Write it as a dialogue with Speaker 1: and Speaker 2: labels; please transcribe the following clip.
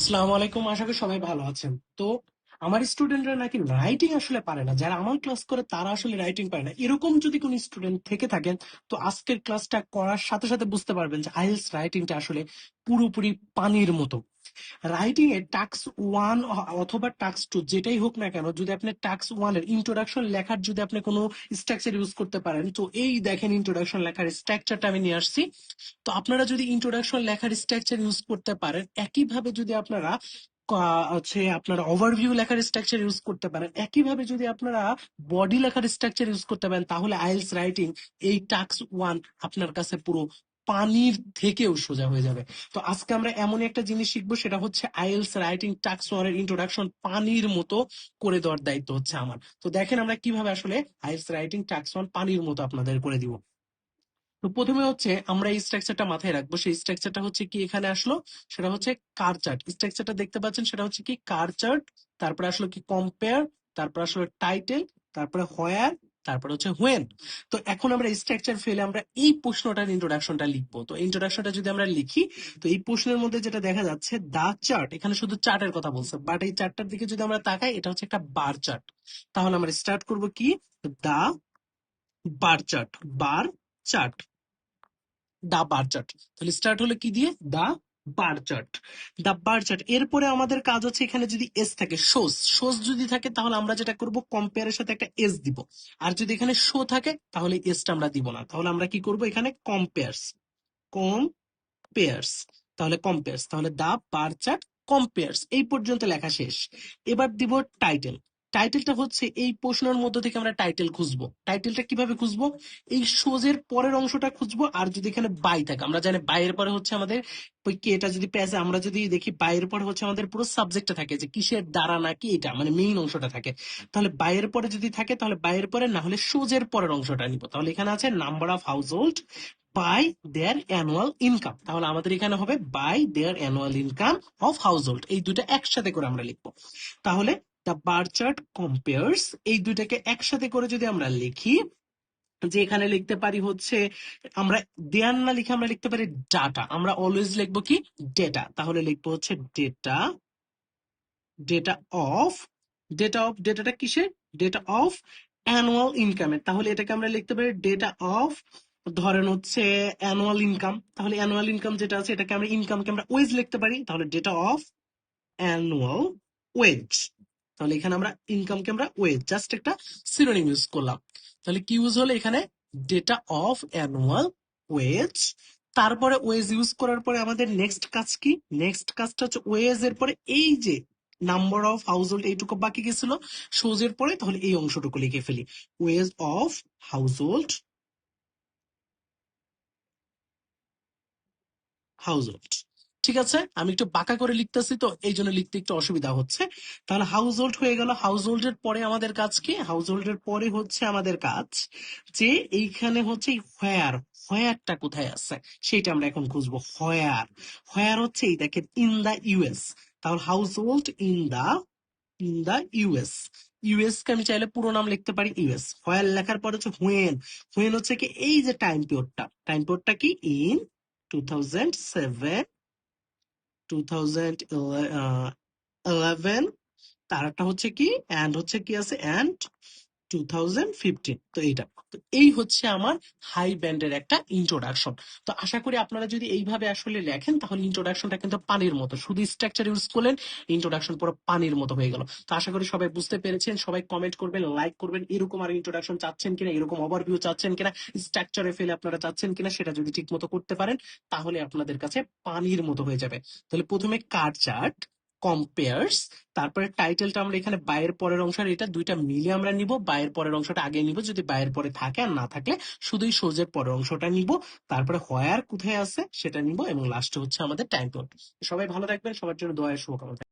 Speaker 1: আসসালামু আলাইকুম, আশা করি সবাই ভালো আছেন। তো আমার স্টুডেন্টরা নাকি রাইটিং আসলে পারে না, যারা আমার ক্লাস করে তারা আসলে রাইটিং পারে না, এরকম যদি কোন স্টুডেন্ট থেকে থাকেন তো আজকের ক্লাসটা করার সাথে সাথে বুঝতে পারবেন যে আইএলটিএস রাইটিংটা আসলে পুরোপুরি পানির মতো। রাইটিং এ টাস্ক ওয়ান অথবা টাস্ক টু যেটাই হোক না কেন, যদি আপনি টাস্ক ওয়ান এর ইন্ট্রোডাকশন লেখার যদি আপনি কোনো স্ট্রাকচার ইউজ করতে পারেন, তো এই দেখেন ইন্ট্রোডাকশন লেখার স্ট্রাকচারটা আমি নিয়ে আসছি। তো আপনারা যদি ইন্ট্রোডাকশন লেখার স্ট্রাকচার ইউজ করতে পারেন, একইভাবে যদি আপনারা আপনারা ওভারভিউ লেখার স্ট্রাকচার ইউজ করতে পারেন, একইভাবে যদি আপনারা বডি লেখার স্ট্রাকচার ইউজ করতে পারেন, তাহলে আইএলটিএস রাইটিং এই টাস্ক ওয়ান আপনার কাছে পুরো পানির থেকেও সোজা হয়ে যাবে। তো আজকে আমরা এমন একটা জিনিস শিখবো, সেটা হচ্ছে আইএলটিএস রাইটিং টাস্ক ওয়ান এর ইন্ট্রোডাকশন পানির মতো করে দেওয়ার দায়িত্ব হচ্ছে আমার। তো দেখেন আমরা কিভাবে আসলে আইএলটিএস রাইটিং টাস্ক ওয়ান পানির মতো আপনাদের করে দিব। তো প্রথমে হচ্ছে আমরা এই স্ট্রাকচারটা মাথায় রাখবো। সেই স্ট্রাকচারটা হচ্ছে কি এখানে আসলো, সেটা হচ্ছে কার চার্ট। স্ট্রাকচারটা দেখতে পাচ্ছেন, সেটা হচ্ছে কি কার চার্ট, তারপরে আসলো কি কম্পেয়ার, তারপরে আসলো টাইটেল, তারপরে হোয়ার, তারপরে হচ্ছে হোয়েন। তো এখন আমরা স্ট্রাকচার ফেলে আমরা এই প্রশ্নটার ইন্ট্রোডাকশনটা লিখবো। তো ইন্ট্রোডাকশনটা যদি আমরা লিখি, তো এই প্রশ্নের মধ্যে যেটা দেখা যাচ্ছে দা চার্ট, এখানে শুধু চার্টের কথা বলছে, বাট এই চার্টটার দিকে যদি আমরা তাকাই, এটা হচ্ছে একটা বার চার্ট। তাহলে আমরা স্টার্ট করব কি, দা বার চার্ট, বার চার্ট, দা বার চার্ট। তাহলে স্টার্ট হলো কি দিয়ে, দা বার চার্ট, দা বার চার্ট। এরপরে আমাদের কাজ হচ্ছে এখানে যদি এস থাকে, শোস, শোস যদি থাকে তাহলে আমরা যেটা করব কম্পেয়ারের সাথে একটা এস দিব। আর যদি এখানে শো থাকে তাহলে এসটা আমরা দিব না, তাহলে আমরা কি করব এখানে কম্পেয়ার্স, কম্পেয়ার্স, তাহলে কম্পেয়ার্স, তাহলে দা বার চার্ট কম্পেয়ার্স, এই পর্যন্ত লেখা শেষ। এবার দিব টাইটেল। টাইটেলটা হচ্ছে এই প্রশ্নের মধ্য থেকে আমরা টাইটেল খুঁজবো। টাইটেলটা কিভাবে খুঁজবো, এই সোজের পরের অংশটা খুঁজবো। আর যদি এখানে বাই থাকে, আমরা জানি বাইয়ের পরে হচ্ছে আমাদের ওই কি, এটা যদি পেজে আমরা যদি দেখি বাইয়ের পরে হচ্ছে আমাদের পুরো সাবজেক্টটা থাকে, যে কিসের দ্বারা নাকি এটা মানে মেইন অংশটা থাকে। তাহলে বাইয়ের পরে যদি থাকে তাহলে বাইয়ের পরে, না হলে সোজের পরের অংশটা নিব। তাহলে এখানে আছে number of household by their annual income, তাহলে আমাদের এখানে হবে by their annual income of household. এই দুটো একসাথে করে আমরা লিখবো। তাহলে দ্য বার চার্ট কম্পেয়ার্স, এই দুটাকে একসাথে করে যদি আমরা লিখি, যে এখানে লিখতে পারি হচ্ছে, আমরা দেয়ার না লিখে আমরা লিখতে পারি ডাটা। আমরা অলওয়েজ লিখবো কি, ডেটা। তাহলে লিখবো হচ্ছে data, data of, data of, ডেটাটা কিসের, ডেটা অফ অ্যানুয়াল ইনকামের। তাহলে এটাকে আমরা লিখতে পারি ডেটা অফ, ধরেন হচ্ছে অ্যানুয়াল ইনকাম। তাহলে অ্যানুয়াল ইনকাম যেটা আছে, এটাকে আমরা ইনকামকে আমরা ওয়েজ লিখতে পারি, তাহলে ডেটা অফ অ্যানুয়াল ওয়েজ। তাহলে এখানে আমরা ইনকামকে আমরা ওয়েজ, জাস্ট একটা সিনোনিম ইউজ করলাম। তাহলে কি ইউজ হলো এখানে, ডেটা অফ অ্যানুয়াল ওয়েজ। তারপরে ওয়েজ ইউজ করার পরে আমাদের নেক্সট কাজ কি, নেক্সট কাজটা হচ্ছে ওয়েজ এর পরে এই যে নাম্বার অফ হাউস হোল্ড এইটুকু বাকি গেছিল সোজের পরে, তাহলে এই অংশটুকু লিখে ফেলি, ways of house hold, house hold. ঠিক আছে, আমি একটু বাঁকা করে লিখতেছি তো এই জন্য লিখতে একটু অসুবিধা হচ্ছে। তাহলে হাউস হোল্ড হয়ে গেল। হাউস হোল্ডের পরে আমাদের কাজ কি, হাউস হোল্ডের পরে হচ্ছে আমাদের কাজ যে এইখানে হচ্ছে হোয়ার, হোয়ারটা কোথায় আছে সেটা আমরা এখন খুঁজবো। হোয়ার, হোয়ার হচ্ছে এই দেখেন ইন দা ইউএস। তাহলে household in the US, US কে আমি চাইলে পুরো নাম লিখতে পারি ইউএস। হোয়ার লেখার পর হচ্ছে হোয়েন, হোয়েন হচ্ছে কি এই যে টাইম পিরিয়ডটা, টাইম পিরিয়ডটা কি ইন 2007, 2011, তার একটা হচ্ছে কি অ্যান্ড হচ্ছে কি আছে অ্যান্ড 2015। তো এইটা, তো এই হচ্ছে আমার হাই ব্যান্ডের একটা ইন্ট্রোডাকশন। তো আশা করি আপনারা যদি এইভাবে আসলে লেখেন তাহলে ইন্ট্রোডাকশনটা কিন্তু পানির মতো, শুধু স্ট্রাকচার ইউজ করলেন ইন্ট্রোডাকশন পুরো পানির মতো হয়ে গেল। তো আশা করি সবাই বুঝতে পেরেছেন, সবাই কমেন্ট করবেন, লাইক করবেন, এরকম আর ইন্ট্রোডাকশন চাচ্ছেন কিনা, এরকম ওভারভিউ চাচ্ছেন কিনা, স্ট্রাকচারে ফেলে আপনারা চাচ্ছেন কিনা, সেটা যদি ঠিক মতো করতে পারেন তাহলে আপনাদের কাছে পানির মতো হয়ে যাবে। তাহলে প্রথমে কার চার্ট, কম্পেয়ার্স, তারপরে টাইটেলটা আমরা এখানে বাইয়ের পরের অংশ, আর এটা দুইটা মিলে আমরা নিব। বাইয়ের পরের অংশটা আগে নিব, যদি বাইয়ের পরে থাকে, আর না থাকলে শুধুই সোজের পরের অংশটা নিব। তারপরে হোয়ার কোথায় আছে সেটা নিব, এবং লাস্টে হচ্ছে আমাদের টাইম পিরিয়ড। সবাই ভালো থাকবেন, সবার জন্য দোয়া শুভকামনা।